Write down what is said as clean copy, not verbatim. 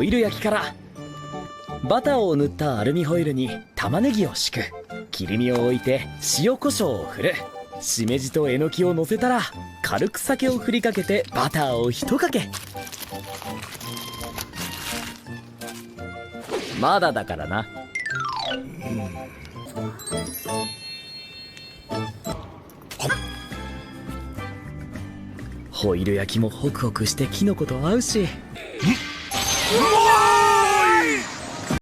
ホイル焼きから。バターを塗ったアルミホイルに玉ねぎを敷く。切り身を置いて塩コショウを振る。しめじとえのきを乗せたら軽く酒を振りかけてバターを一かけ。まだだからな。ホイル焼きもホクホクしてキノコと合うし。うわ